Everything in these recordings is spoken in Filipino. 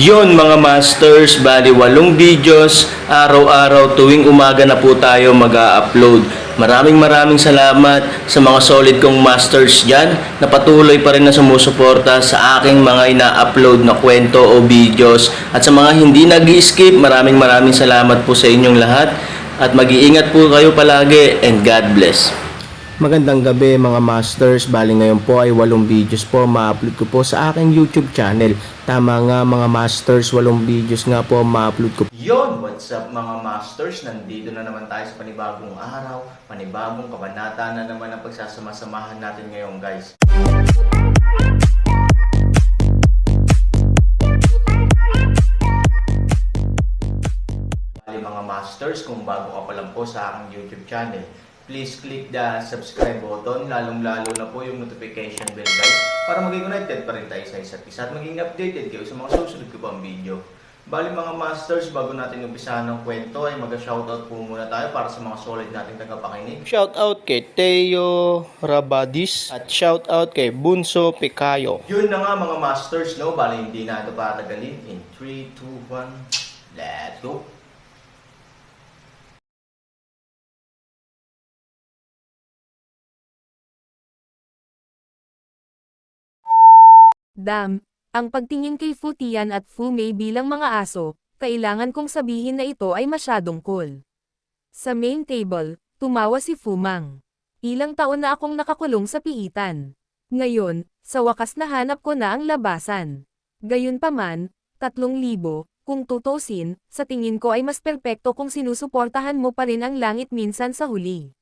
Yon mga masters, bali 8 videos, araw-araw tuwing umaga na po tayo mag-a-upload. Maraming salamat sa mga solid kong masters dyan na patuloy pa rin na sumusuporta sa aking mga ina-upload na kwento o videos. At sa mga hindi nag-skip, maraming salamat po sa inyong lahat. At mag-iingat po kayo palagi and God bless. Magandang gabi mga masters, bali ngayon po ay 8 videos po ma-upload ko po sa aking YouTube channel. Tama nga mga masters, 8 videos nga po ma-upload ko. Yon, what's up mga masters? Nandito na naman tayo sa panibagong araw, panibagong kabanata na naman ang pagsasama-samahan natin ngayon guys. Bali mga masters, kung bago ka pa lang po sa aking YouTube channel, please click the subscribe button, lalong-lalo na po yung notification bell guys, para maging connected pa rin tayo sa isa't isa at maging updated kayo sa mga susunod ko pang video. Bali mga masters, bago natin umpisahan ng kwento ay mag-shoutout po muna tayo para sa mga solid nating tagapakinig. Shoutout kay Teo Rabadis at shoutout kay Bunso Picayo. Yun na nga mga masters, no? Bali hindi na ito patagalin. In 3, 2, 1, let's go! Dam, ang pagtingin kay Fu Tian at Fu Mei bilang mga aso, kailangan kong sabihin na ito ay masyadong cool. Sa main table, tumawa si Fu Mang. Ilang taon na akong nakakulong sa piitan. Ngayon, sa wakas nahanap ko na ang labasan. Gayunpaman, 3,000, kung tutusin, sa tingin ko ay mas perpekto kung sinusuportahan mo pa rin ang langit minsan sa huli.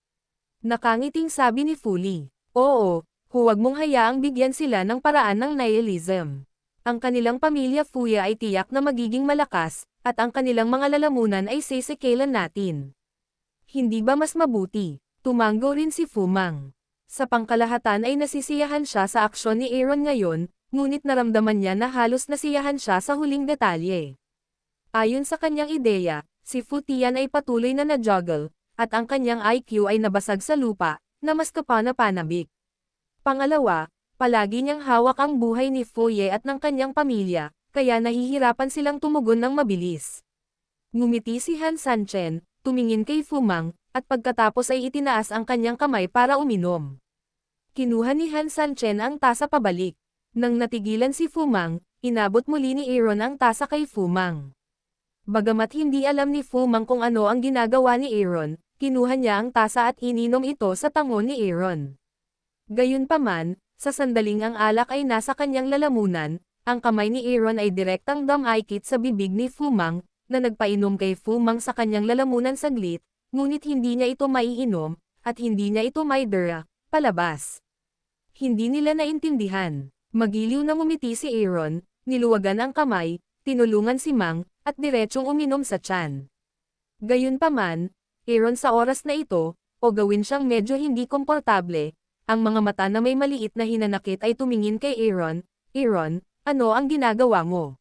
Nakangiting sabi ni Fu Li. Oo. Huwag mong hayaang bigyan sila ng paraan ng nihilism. Ang kanilang pamilya Fuya ay tiyak na magiging malakas, at ang kanilang mga lalamunan ay sisikilan natin. Hindi ba mas mabuti? Tumanggo rin si Fu Mang. Sa pangkalahatan ay nasisiyahan siya sa aksyon ni Aaron ngayon, ngunit naramdaman niya na halos nasiyahan siya sa huling detalye. Ayon sa kanyang ideya, si Fu Tian ay patuloy na na-juggle, at ang kanyang IQ ay nabasag sa lupa, na mas kapana-panabik. Pangalawa, palagi niyang hawak ang buhay ni Fu Ye at ng kanyang pamilya, kaya nahihirapan silang tumugon ng mabilis. Ngumiti si Han Sanchen, tumingin kay Fu Mang, at pagkatapos ay itinaas ang kanyang kamay para uminom. Kinuha ni Han Sanchen ang tasa pabalik. Nang natigilan si Fu Mang, inabot muli ni Aaron ang tasa kay Fu Mang. Bagamat hindi alam ni Fu Mang kung ano ang ginagawa ni Aaron, kinuha niya ang tasa at ininom ito sa tango ni Aaron. Gayunpaman, sa sandaling ang alak ay nasa kanyang lalamunan, ang kamay ni Aaron ay direktang damaykit sa bibig ni Fu Mang, na nagpainom kay Fu Mang sa kanyang lalamunan saglit, ngunit hindi niya ito maiinom, at hindi niya ito maidura, palabas. Hindi nila naintindihan. Magiliw na ngumiti si Aaron, niluwagan ang kamay, tinulungan si Mang, at diretsyong uminom sa tiyan. Gayunpaman, Aaron sa oras na ito, o gawin siyang medyo hindi komportable, ang mga mata na may maliit na hinanakit ay tumingin kay Aaron. Aaron, ano ang ginagawa mo?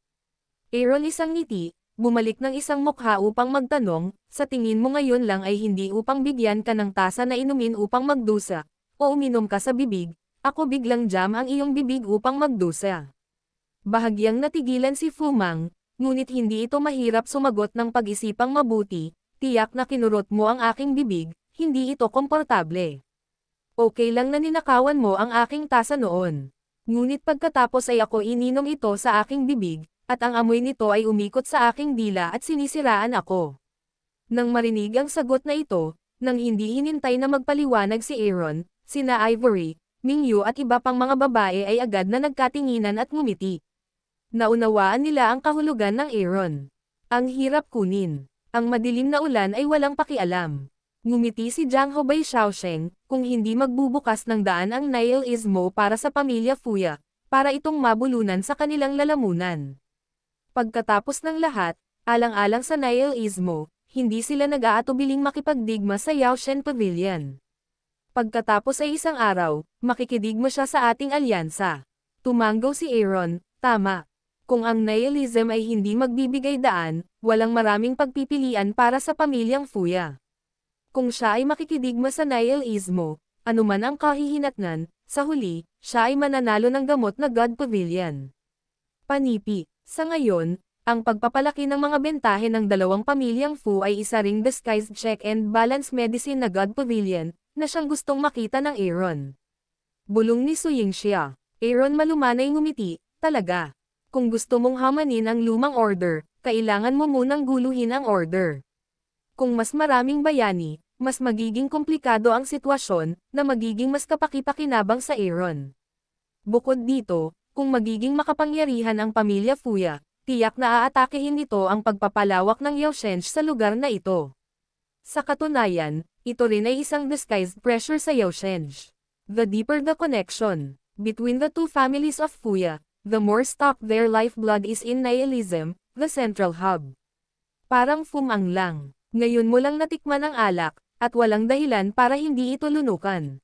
Aaron isang ngiti, bumalik ng isang mukha upang magtanong, sa tingin mo ngayon lang ay hindi upang bigyan ka ng tasa na inumin upang magdusa, o uminom ka sa bibig, ako biglang jam ang iyong bibig upang magdusa. Bahagyang natigilan si Fu Mang, ngunit hindi ito mahirap sumagot ng pag-isipang mabuti, tiyak na kinurot mo ang aking bibig, hindi ito komportable. Okay lang na ninakawan mo ang aking tasa noon. Ngunit pagkatapos ay ako ininom ito sa aking bibig, at ang amoy nito ay umikot sa aking dila at sinisiraan ako. Nang marinig ang sagot na ito, nang hindi hinintay na magpaliwanag si Aaron, sina Ivory, Mingyu at iba pang mga babae ay agad na nagkatinginan at ngumiti. Naunawaan nila ang kahulugan ng Aaron. Ang hirap kunin. Ang madilim na ulan ay walang pakialam. Ngumiti si Jiang Hobei Xiaosheng, kung hindi magbubukas ng daan ang nihilismo para sa pamilya Fuya, para itong mabulunan sa kanilang lalamunan. Pagkatapos ng lahat, alang-alang sa nihilismo, hindi sila nag-aatubiling makipagdigma sa Yaoshen Pavilion. Pagkatapos ay isang araw, makikidigma siya sa ating alyansa. Tumanggaw si Aaron, tama. Kung ang nihilism ay hindi magbibigay daan, walang maraming pagpipilian para sa pamilyang Fuya. Kung siya ay makikidigma sa nihilismo, anuman ang kahihinatnan, sa huli, siya ay mananalo ng gamot na God Pavilion. Panipi, sa ngayon, Ang pagpapalaki ng mga bentahe ng dalawang pamilyang Fu ay isa ring disguised check and balance medicine na God Pavilion, na siyang gustong makita ng Aaron. Bulong ni Su Yingxia. Aaron malumanay ngumiti, talaga. Kung gusto mong hamanin ang lumang order, kailangan mo munang guluhin ang order. Kung mas maraming bayani, mas magiging komplikado ang sitwasyon, na magiging mas kapaki-pakinabang sa Aaron. Bukod dito, kung magiging makapangyarihan ang pamilya Fuya, tiyak na aatakehin nito ang pagpapalawak ng Yaosheng sa lugar na ito. Sa katunayan, ito rin ay isang disguised pressure sa Yaosheng. The deeper the connection between the two families of Fuya, the more stuck their lifeblood is in nihilism, the central hub. Parang fumang lang. Ngayon mo lang natikman ang alak, at walang dahilan para hindi ito lunukan.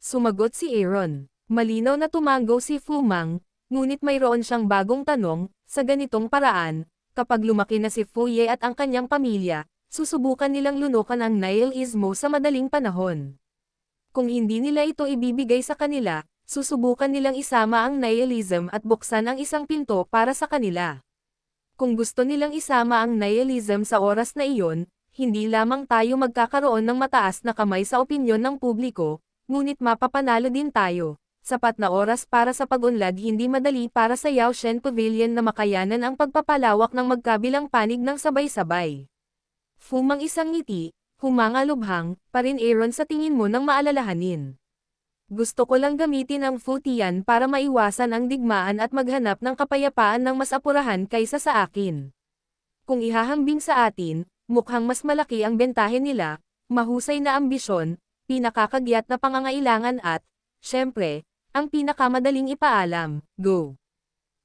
Sumagot si Aaron. Malinaw na tumango si Fumang, ngunit mayroon siyang bagong tanong, sa ganitong paraan, kapag lumaki na si Fuye at ang kanyang pamilya, susubukan nilang lunukan ang nihilismo sa madaling panahon. Kung hindi nila ito ibibigay sa kanila, susubukan nilang isama ang nihilism at buksan ang isang pinto para sa kanila. Kung gusto nilang isama ang nihilism sa oras na iyon, hindi lamang tayo magkakaroon ng mataas na kamay sa opinyon ng publiko, ngunit mapapanalo din tayo. Sapat na oras para sa pag-unlad hindi madali para sa Yaosheng Pavilion na makayanan ang pagpapalawak ng magkabilang panig ng sabay-sabay. Fumang isang ngiti, humangalubhang, pa rin Aaron sa tingin mo nang maalalahanin. Gusto ko lang gamitin ang Futian para maiwasan ang digmaan at maghanap ng kapayapaan ng mas apurahan kaysa sa akin. Kung ihahambing sa atin, mukhang mas malaki ang bentahe nila, mahusay na ambisyon, pinakakagyat na pangangailangan at, syempre, ang pinakamadaling ipaalam, go.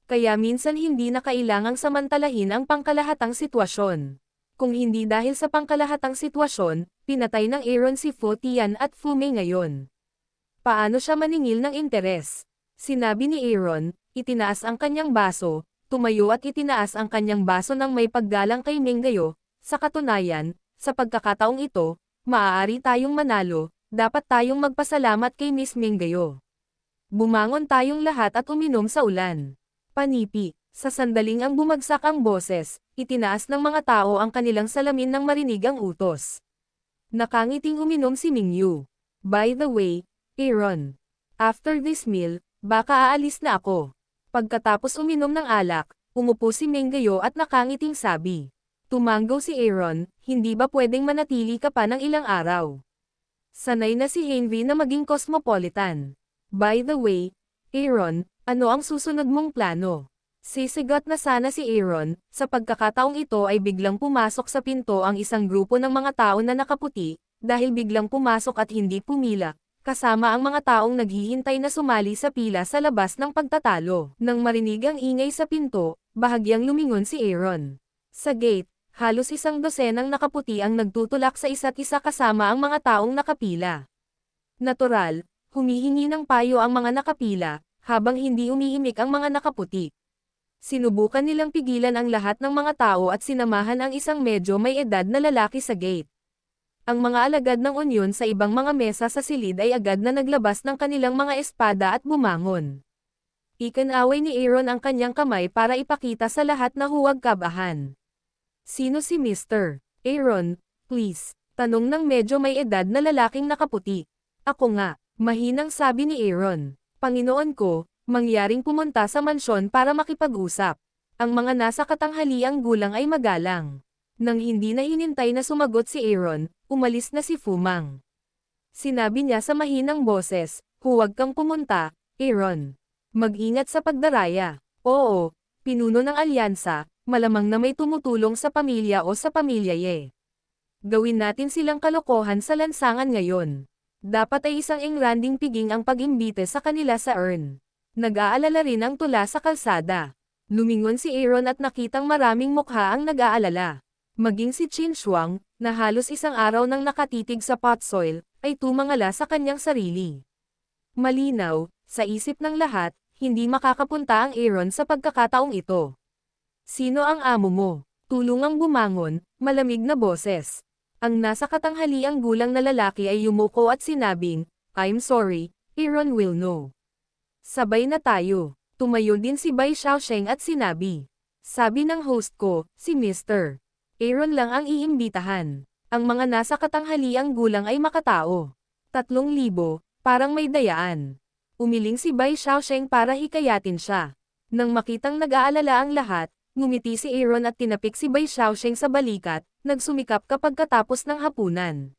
Kaya minsan hindi na kailangang samantalahin ang pangkalahatang sitwasyon. Kung hindi dahil sa pangkalahatang sitwasyon, pinatay ng Aaron si Fu Tian at Fu Mei ngayon. Paano siya maningil ng interes? Sinabi ni Aaron, itinaas ang kanyang baso, tumayo at itinaas ang kanyang baso ng may paggalang kay Menggayo. Sa katunayan, sa pagkakataong ito, maaari tayong manalo, dapat tayong magpasalamat kay Miss Menggayo. Bumangon tayong lahat at uminom sa ulan. Panipi, sa sandaling ang bumagsak ang boses, itinaas ng mga tao ang kanilang salamin nang marinig ang utos. Nakangiting uminom si Mingyu. By the way, Aaron, after this meal, baka aalis na ako. Pagkatapos uminom ng alak, umupo si Menggayo at nakangiting sabi. Tumango si Aaron, hindi ba pwedeng manatili ka pa ng ilang araw? Sanay na si Henry na maging cosmopolitan. By the way, Aaron, ano ang susunod mong plano? Sisigot na sana si Aaron, sa pagkakataong ito ay biglang pumasok sa pinto ang isang grupo ng mga tao na nakaputi, dahil biglang pumasok at hindi pumila, kasama ang mga taong naghihintay na sumali sa pila sa labas ng pagtatalo. Nang marinig ang ingay sa pinto, bahagyang lumingon si Aaron. Sa gate, halos 100 nakaputi ang nagtutulak sa isa't isa kasama ang mga taong nakapila. Natural, humihingi ng payo ang mga nakapila, habang hindi umiimik ang mga nakaputi. Sinubukan nilang pigilan ang lahat ng mga tao at sinamahan ang isang medyo may edad na lalaki sa gate. Ang mga alagad ng unyon sa ibang mga mesa sa silid ay agad na naglabas ng kanilang mga espada at bumangon. Ikinaway ni Aaron ang kanyang kamay para ipakita sa lahat na huwag kabahan. Sino si Mr. Aaron, please? Tanong ng medyo may edad na lalaking nakaputi. Ako nga. Mahinang sabi ni Aaron. Panginoon ko, mangyaring pumunta sa mansyon para makipag-usap. Ang mga nasa katanghaliang gulang ay magalang. Nang hindi na hinintay na sumagot si Aaron, umalis na si Fumang. Sinabi niya sa mahinang boses, huwag kang pumunta, Aaron. Mag-ingat sa pagdaraya. Oo, pinuno ng alyansa, malamang na may tumutulong sa pamilya o sa pamilya ye. Gawin natin silang kalokohan sa lansangan ngayon. Dapat ay isang engranding piging ang pag-imbite sa kanila sa urn. Nag-aalala rin ang tula sa kalsada. Lumingon si Aaron at nakitang maraming mukha ang nag-aalala. Maging si Qin Shuang, na halos isang araw nang nakatitig sa pot soil, ay tumangala sa kanyang sarili. Malinaw, sa isip ng lahat, hindi makakapunta ang Aaron sa pagkakataong ito. Sino ang amo mo? Tulungang bumangon, malamig na boses. Ang nasa katanghaliang gulang na lalaki ay yumuko at sinabing, I'm sorry, Aaron will know. Sabay na tayo. Tumayo din si Bai Xiaosheng at sinabi. Sabi ng host ko, si Mr. Aaron lang ang iimbitahan. Ang mga nasa katanghaliang gulang ay makatao. 3,000, parang may dayaan. Umiling si Bai Xiaosheng para hikayatin siya. Nang makitang nag-aalala ang lahat, ngumiti si Aaron at tinapik si Bai Xiaosheng sa balikat, nagsumikap kapag katapos ng hapunan.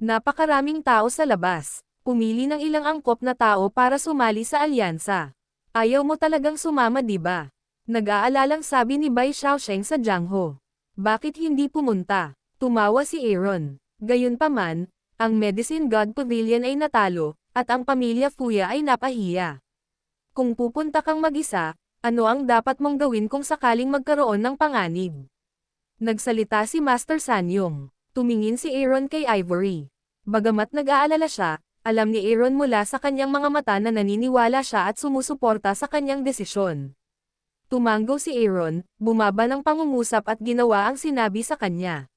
Napakaraming tao sa labas. Pumili ng ilang angkop na tao para sumali sa alyansa. Ayaw mo talagang sumama, di ba? Nag-aalalang sabi ni Bai Xiaosheng sa Jiang Ho. Bakit hindi pumunta? Tumawa si Aaron. Gayunpaman, ang Medicine God Pavilion ay natalo, at ang pamilya Fuya ay napahiya. Kung pupunta kang mag-isa, ano ang dapat mong gawin kung sakaling magkaroon ng panganib? Nagsalita si Master Sanyong. Tumingin si Aaron kay Ivory. Bagamat nag-aalala siya, alam ni Aaron mula sa kanyang mga mata na naniniwala siya at sumusuporta sa kanyang desisyon. Tumango si Aaron, bumaba ng pangungusap at ginawa ang sinabi sa kanya.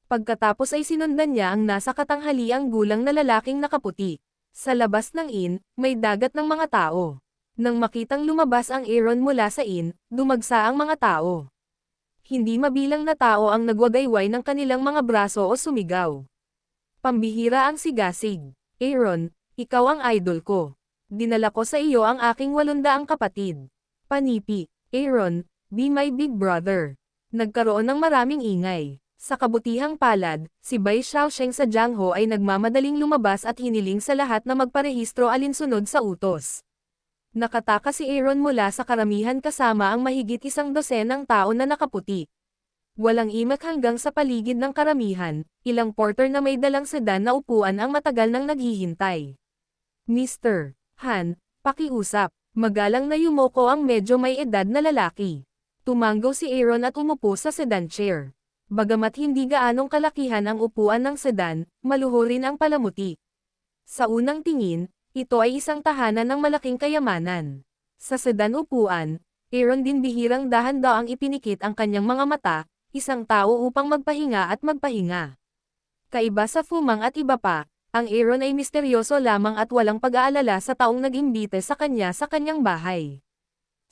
Pagkatapos ay sinundan niya ang nasa katanghaliang gulang na lalaking nakaputi. Sa labas ng inn, may dagat ng mga tao. Nang makitang lumabas ang Aaron mula sa inn, dumagsa ang mga tao. Hindi mabilang na tao ang nagwagayway ng kanilang mga braso o sumigaw. Pambihira ang sigasig. Aaron, ikaw ang idol ko. Dinala ko sa iyo ang aking 800 kapatid. Panipi, Aaron, be my big brother. Nagkaroon ng maraming ingay. Sa kabutihang palad, si Bai Xiaosheng sa Jiang Ho ay nagmamadaling lumabas at hiniling sa lahat na magparehistro alinsunod sa utos. Nakataka si Aaron mula sa karamihan kasama ang mahigit 100 tao na nakaputi. Walang imak hanggang sa paligid ng karamihan, ilang porter na may dalang sedan na upuan ang matagal nang naghihintay. Mr. Han, pakiusap, magalang na yumoko ang medyo may edad na lalaki. Tumango si Aaron at umupo sa sedan chair. Bagamat hindi gaanong kalakihan ang upuan ng sedan, maluhurin ang palamuti. Sa unang tingin, ito ay isang tahanan ng malaking kayamanan. Sa sedan upuan, Aaron din bihirang dahan-daang ipinikit ang kanyang mga mata, isang tao upang magpahinga at magpahinga. Kaiba sa Fumang at iba pa, ang Aaron ay misteryoso lamang at walang pag-aalala sa taong nag-imbite sa kanyang bahay.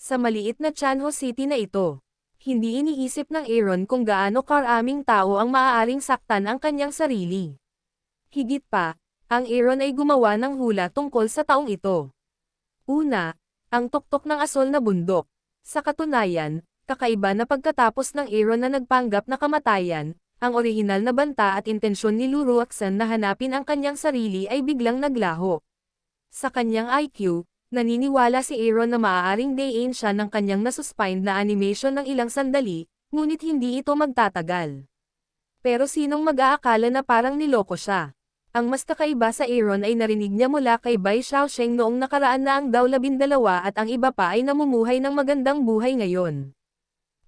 Sa maliit na Chanho City na ito, hindi iniisip ng Aaron kung gaano karaming tao ang maaaring saktan ang kanyang sarili. Higit pa, ang Aaron ay gumawa ng hula tungkol sa taong ito. Una, ang tuktok ng asol na bundok. Sa katunayan, kakaiba na pagkatapos ng Aaron na nagpanggap na kamatayan, ang orihinal na banta at intensyon ni Lu Ruoxan na hanapin ang kanyang sarili ay biglang naglaho. Sa kanyang IQ, naniniwala si Aaron na maaaring dayin siya ng kanyang nasuspend na animation ng ilang sandali, ngunit hindi ito magtatagal. Pero sinong mag-aakala na parang niloko siya? Ang mas kakaiba sa Aaron ay narinig niya mula kay Bai Xiaosheng noong nakaraan na ang daw 12 at ang iba pa ay namumuhay ng magandang buhay ngayon.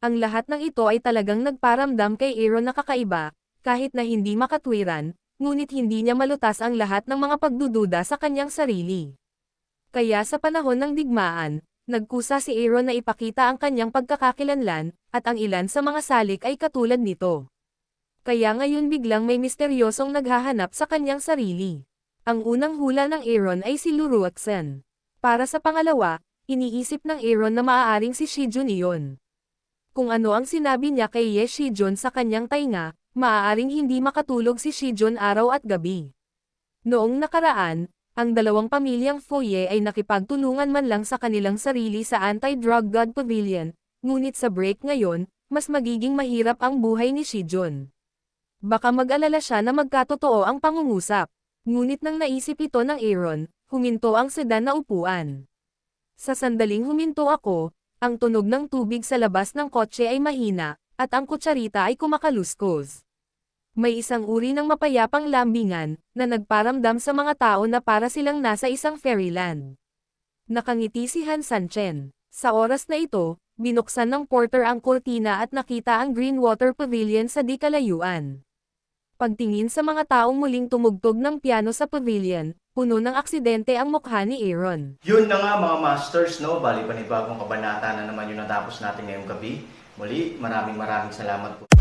Ang lahat ng ito ay talagang nagparamdam kay Aaron na kakaiba, kahit na hindi makatwiran, ngunit hindi niya malutas ang lahat ng mga pagdududa sa kanyang sarili. Kaya sa panahon ng digmaan, nagkusa si Aaron na ipakita ang kanyang pagkakakilanlan, at ang ilan sa mga salik ay katulad nito. Kaya ngayon biglang may misteryosong naghahanap sa kanyang sarili. Ang unang hula ng Aaron ay si Lu Ruoxan. Para sa pangalawa, iniisip ng Aaron na maaaring si Shijun iyon. Kung ano ang sinabi niya kay Ye Shijun sa kanyang tainga, maaaring hindi makatulog si Shijun araw at gabi. Noong nakaraan, ang dalawang pamilyang Foye ay nakipagtulungan man lang sa kanilang sarili sa Anti-Drug God Pavilion, ngunit sa break ngayon, mas magiging mahirap ang buhay ni Shijun. Baka mag-alala siya na magkatotoo ang pangungusap. Ngunit nang naisip ito ng Aaron, huminto ang sedan na upuan. Sa sandaling huminto ako, ang tunog ng tubig sa labas ng kotse ay mahina, at ang kutsarita ay kumakaluskos. May isang uri ng mapayapang lambingan, na nagparamdam sa mga tao na para silang nasa isang fairyland. Nakangiti si Han Sanchen. Sa oras na ito, binuksan ng porter ang kurtina at nakita ang Greenwater Pavilion sa di kalayuan. Pagtingin sa mga taong muling tumugtog ng piano sa pavilion, puno ng aksidente ang mukha ni Aaron. Yun na nga mga masters, no? Bali panibagong kabanata na naman yung natapos natin ngayong gabi. Muli, maraming salamat po.